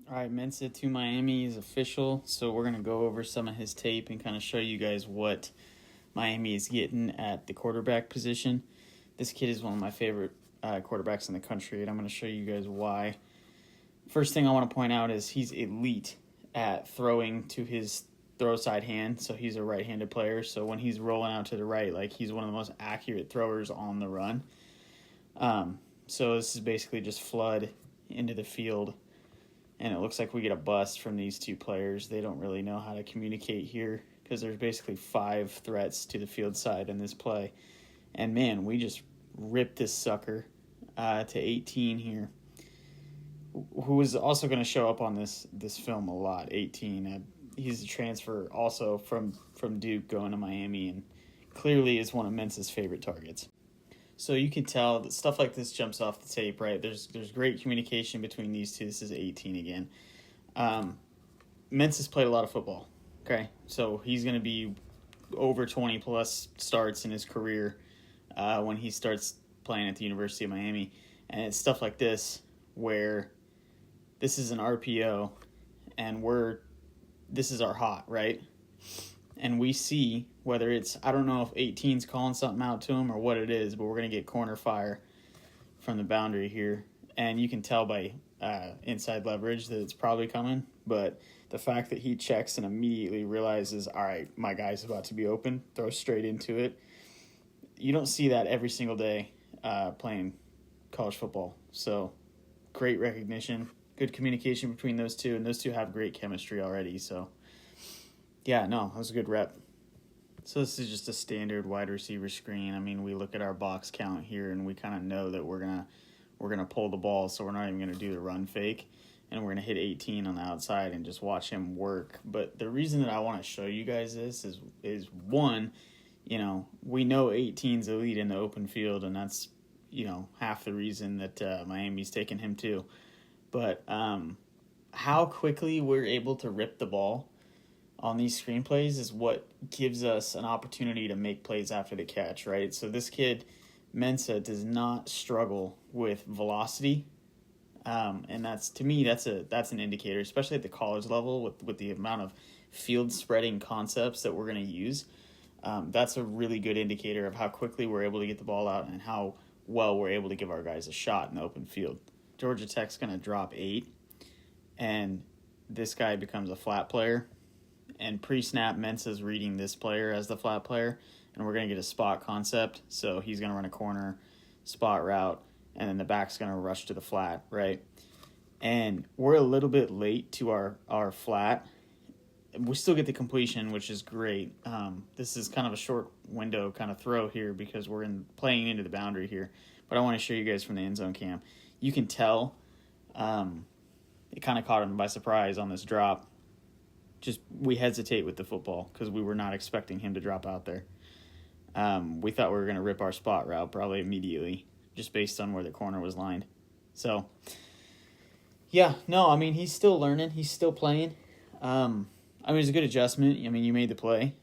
All right, Mensah to Miami is official, so we're going to go over some of his tape and kind of show you guys what Miami is getting at the quarterback position. This kid is one of my favorite quarterbacks in the country, and I'm going to show you guys why. First thing I want to point out is he's elite at throwing to his throw side hand, so he's a right-handed player, so when he's rolling out to the right, like, he's one of the most accurate throwers on the run. So this is basically just flood into the field, and it looks like we get a bust from these two players. They don't really know how to communicate here because there's basically 5 threats to the field side in this play. And, man, we just ripped this sucker to 18 here, who is also going to show up on this film a lot, 18. He's a transfer also from Duke going to Miami, and clearly is one of Mensah's favorite targets. So you can tell that stuff like this jumps off the tape, right? There's great communication between these two. This is 18 again. Mensah's played a lot of football, okay? So he's going to be over 20-plus starts in his career when he starts playing at the University of Miami. And it's stuff like this where this is an RPO, and this is our hot, right? And we see whether it's, I don't know if 18's calling something out to him or what it is, but we're going to get corner fire from the boundary here. And you can tell by inside leverage that it's probably coming. But the fact that he checks and immediately realizes, all right, my guy's about to be open, throws straight into it. You don't see that every single day playing college football. So great recognition, good communication between those two, and those two have great chemistry already. So yeah, no, that was a good rep. So this is just a standard wide receiver screen. I mean, we look at our box count here, and we kind of know that we're gonna pull the ball, so we're not even gonna do the run fake, and we're gonna hit 18 on the outside and just watch him work. But the reason that I want to show you guys this is one, we know 18's elite in the open field, and that's half the reason that Miami's taking him too. But how quickly we're able to rip the ball on these screenplays is what gives us an opportunity to make plays after the catch, right? So this kid, Mensah, does not struggle with velocity, and that's an indicator, especially at the college level with the amount of field spreading concepts that we're going to use. That's a really good indicator of how quickly we're able to get the ball out and how well we're able to give our guys a shot in the open field. Georgia Tech's going to drop 8, and this guy becomes a flat player. And pre-snap, Mensah's reading this player as the flat player, and we're going to get a spot concept. So he's going to run a corner spot route, and then the back's going to rush to the flat, right? And we're a little bit late to our flat. We still get the completion, which is great. This is kind of a short window kind of throw here because we're playing into the boundary here. But I want to show you guys from the end zone cam. You can tell it kind of caught him by surprise on this drop. Just we hesitate with the football because we were not expecting him to drop out there. We thought we were going to rip our spot route probably immediately just based on where the corner was lined. So, yeah, no, I mean, he's still learning. He's still playing. I mean, it's a good adjustment. I mean, you made the play.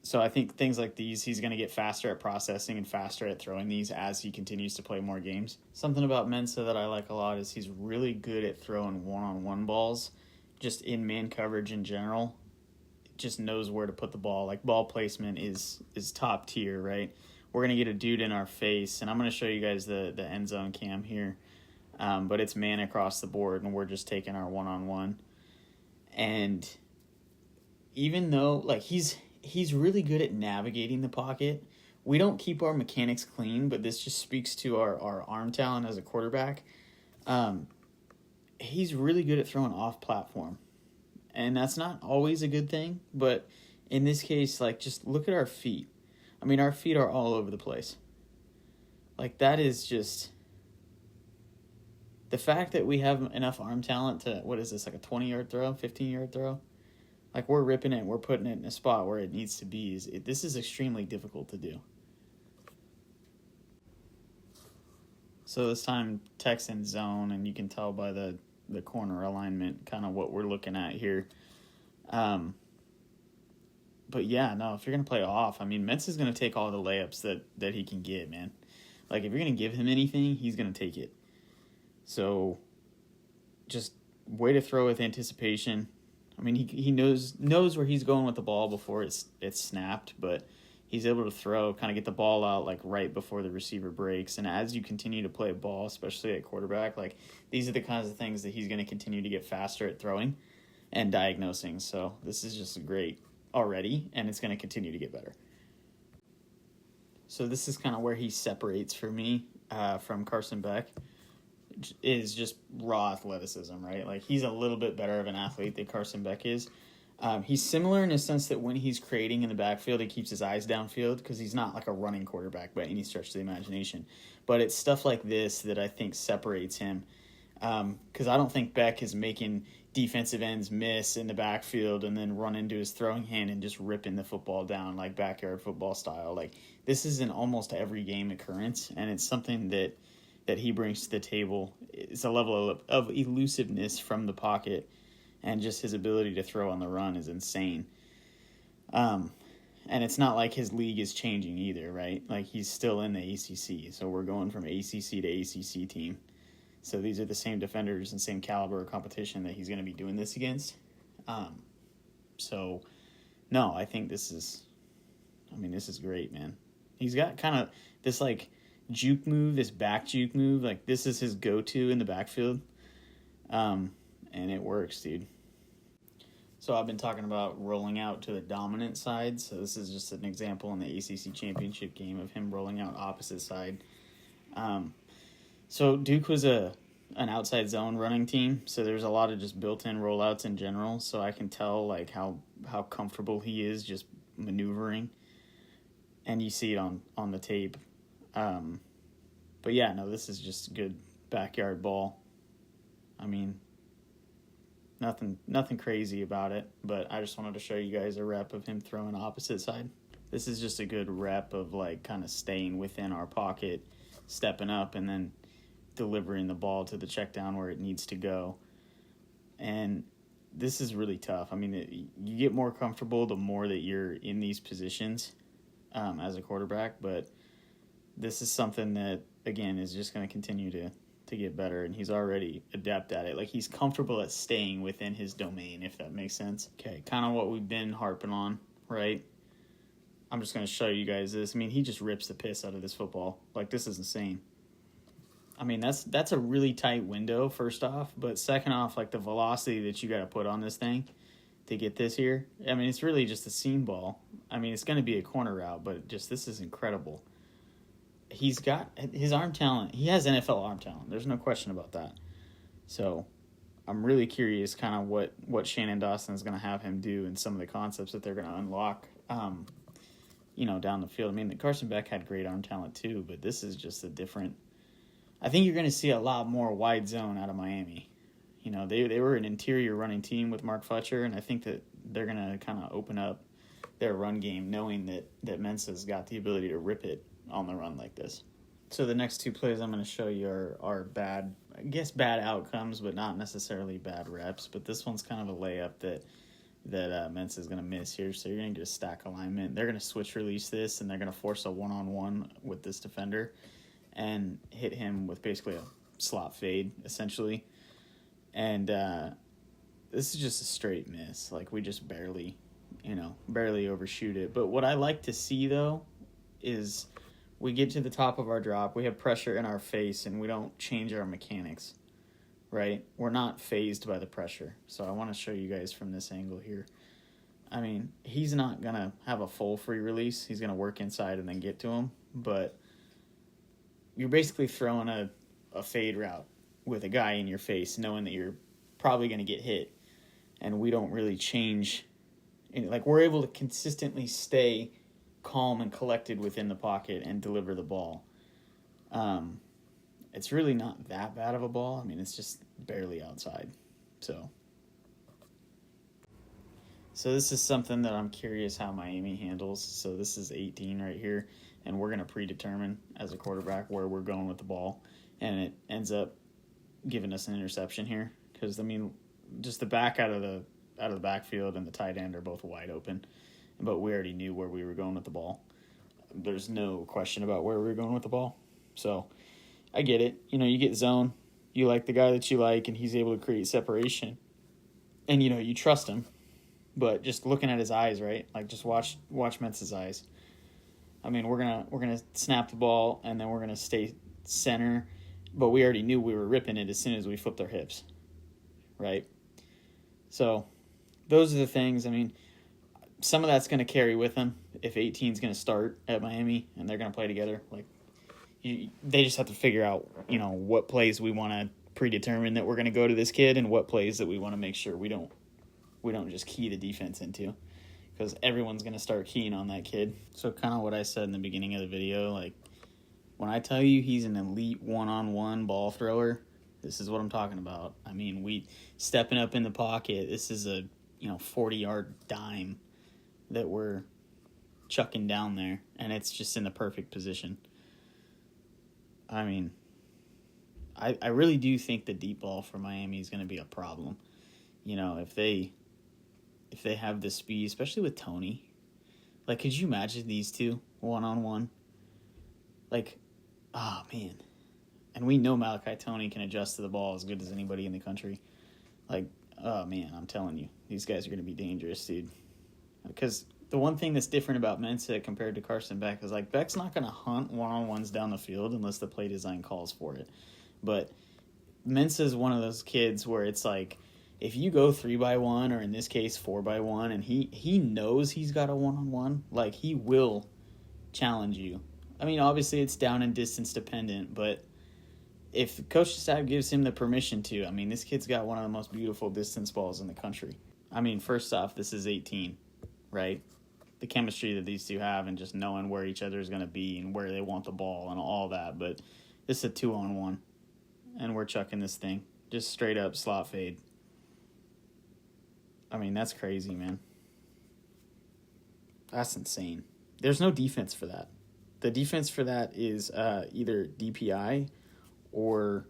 So I think things like these, he's going to get faster at processing and faster at throwing these as he continues to play more games. Something about Mensah that I like a lot is he's really good at throwing one-on-one balls. Just in man coverage in general, just knows where to put the ball. Like, ball placement is top tier, right? We're going to get a dude in our face, and I'm going to show you guys the end zone cam here. But it's man across the board, and we're just taking our one-on-one. And even though, like, he's really good at navigating the pocket, we don't keep our mechanics clean, but this just speaks to our arm talent as a quarterback. He's really good at throwing off platform, and that's not always a good thing, but in this case, like, just look at our feet. I mean, our feet are all over the place. Like, that is just the fact that we have enough arm talent to, what is this, like a 20-yard throw, 15-yard throw? Like, we're ripping it, we're putting it in a spot where it needs to be. This is extremely difficult to do. So this time, Tech's in zone, and you can tell by the corner alignment kind of what we're looking at here. But yeah, no, if you're going to play off, I mean, Mensah's going to take all the layups that he can get, man. Like, if you're going to give him anything, he's going to take it. So just way to throw with anticipation. I mean, he knows where he's going with the ball before it's snapped, but he's able to throw, kind of get the ball out like right before the receiver breaks. And as you continue to play ball, especially at quarterback, like these are the kinds of things that he's going to continue to get faster at throwing and diagnosing. So this is just great already, and it's going to continue to get better. So this is kind of where he separates for me from Carson Beck, is just raw athleticism, right? Like he's a little bit better of an athlete than Carson Beck is. He's similar in a sense that when he's creating in the backfield, he keeps his eyes downfield because he's not like a running quarterback by any stretch of the imagination. But it's stuff like this that I think separates him, because I don't think Beck is making defensive ends miss in the backfield and then run into his throwing hand and just ripping the football down like backyard football style. Like this is an almost every game occurrence, and it's something that he brings to the table. It's a level of elusiveness from the pocket, and just his ability to throw on the run is insane. And it's not like his league is changing either, right? Like he's still in the ACC, so we're going from ACC to ACC team. So these are the same defenders and same caliber of competition that he's going to be doing this against. So, no, I think this is great, man. He's got kind of this like juke move, this back juke move. Like this is his go-to in the backfield. And it works, dude. So I've been talking about rolling out to the dominant side. So this is just an example in the ACC championship game of him rolling out opposite side. So Duke was an outside zone running team, so there's a lot of just built-in rollouts in general, so I can tell like how comfortable he is just maneuvering, and you see it on the tape. But yeah, no, this is just good backyard ball. I mean, nothing crazy about it, but I just wanted to show you guys a rep of him throwing opposite side. This is just a good rep of like kind of staying within our pocket, stepping up, and then delivering the ball to the check down where it needs to go. And this is really tough. I mean, you get more comfortable the more that you're in these positions as a quarterback, but this is something that, again, is just going to continue to get better, and he's already adept at it. Like, he's comfortable at staying within his domain, if that makes sense. Okay, kind of what we've been harping on, right? I'm just going to show you guys this. I mean, he just rips the piss out of this football. Like, this is insane. I mean, that's a really tight window, first off. But second off, like, the velocity that you got to put on this thing to get this here. I mean, it's really just a seam ball. I mean, it's going to be a corner route, but just this is incredible. He's got his arm talent. He has NFL arm talent. There's no question about that. So I'm really curious kind of what Shannon Dawson is going to have him do and some of the concepts that they're going to unlock, down the field. I mean, Carson Beck had great arm talent too, but this is just a different... I think you're going to see a lot more wide zone out of Miami. You know, they were an interior running team with Mark Fletcher, and I think that they're going to kind of open up their run game knowing that Mensah's got the ability to rip it on the run like this. So the next two plays I'm going to show you are bad, I guess bad outcomes, but not necessarily bad reps. But this one's kind of a layup that Mensah's going to miss here. So you're going to get a stack alignment. They're going to switch release this, and they're going to force a one-on-one with this defender and hit him with basically a slot fade, essentially. And this is just a straight miss. Like, we just barely overshoot it. But what I like to see, though, is we get to the top of our drop, we have pressure in our face, and we don't change our mechanics, right? We're not phased by the pressure. So I want to show you guys from this angle here. I mean, he's not going to have a full free release. He's going to work inside and then get to him. But you're basically throwing a fade route with a guy in your face, knowing that you're probably going to get hit. And we don't really change. Like, we're able to consistently stay calm and collected within the pocket and deliver the ball. It's really not that bad of a ball. I mean, it's just barely outside. So this is something that I'm curious how Miami handles. So this is 18 right here, and we're going to predetermine as a quarterback where we're going with the ball, and it ends up giving us an interception here because, I mean, just the back out of the backfield and the tight end are both wide open, but we already knew where we were going with the ball. There's no question about where we were going with the ball. So I get it. You get zone. You like the guy that you like, and he's able to create separation. And, you trust him. But just looking at his eyes, right? Like, just watch Mensah's eyes. I mean, we're gonna snap the ball, and then we're gonna stay center. But we already knew we were ripping it as soon as we flipped our hips, right? So those are the things. I mean, some of that's going to carry with them if 18 is going to start at Miami and they're going to play together. Like, they just have to figure out, what plays we want to predetermine that we're going to go to this kid, and what plays that we want to make sure we don't just key the defense into, because everyone's going to start keying on that kid. So kind of what I said in the beginning of the video, like, when I tell you he's an elite one-on-one ball thrower, this is what I'm talking about. I mean, we stepping up in the pocket. This is a 40-yard dime that we're chucking down there, and it's just in the perfect position. I mean, I really do think the deep ball for Miami is going to be a problem. If they have the speed, especially with Tony. Like, could you imagine these two one-on-one? Like, oh, man. And we know Malachi Tony can adjust to the ball as good as anybody in the country. Like, oh, man, I'm telling you, these guys are going to be dangerous, dude. Because the one thing that's different about Mensah compared to Carson Beck is, like, Beck's not going to hunt one-on-ones down the field unless the play design calls for it. But Mensah is one of those kids where it's like, if you go 3x1, or in this case 4x1, and he knows he's got a one-on-one, like, he will challenge you. I mean, obviously it's down and distance dependent, but if the coaching staff gives him the permission to, I mean, this kid's got one of the most beautiful distance balls in the country. I mean, first off, this is 18, right? The chemistry that these two have, and just knowing where each other is going to be and where they want the ball and all that. But this is a 2-on-1, and we're chucking this thing. Just straight up slot fade. I mean, that's crazy, man. That's insane. There's no defense for that. The defense for that is either DPI or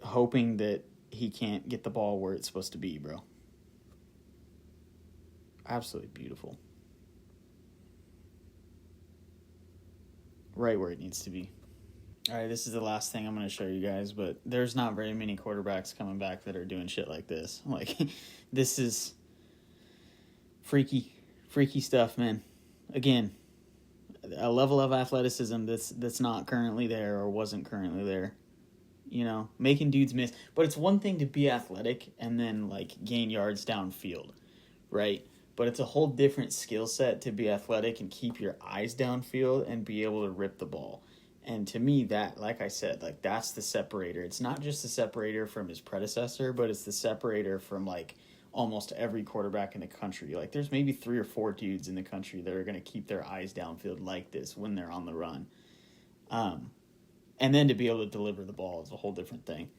hoping that he can't get the ball where it's supposed to be, bro. Absolutely beautiful. Right where it needs to be. All right, this is the last thing I'm going to show you guys, but there's not very many quarterbacks coming back that are doing shit like this. Like, this is freaky stuff, man. Again, a level of athleticism that's not currently there or wasn't currently there. Making dudes miss. But it's one thing to be athletic and then, like, gain yards downfield, right? But it's a whole different skill set to be athletic and keep your eyes downfield and be able to rip the ball. And to me, that, like I said, like, that's the separator. It's not just the separator from his predecessor, but it's the separator from, like, almost every quarterback in the country. Like, there's maybe 3 or 4 dudes in the country that are going to keep their eyes downfield like this when they're on the run. And then to be able to deliver the ball is a whole different thing.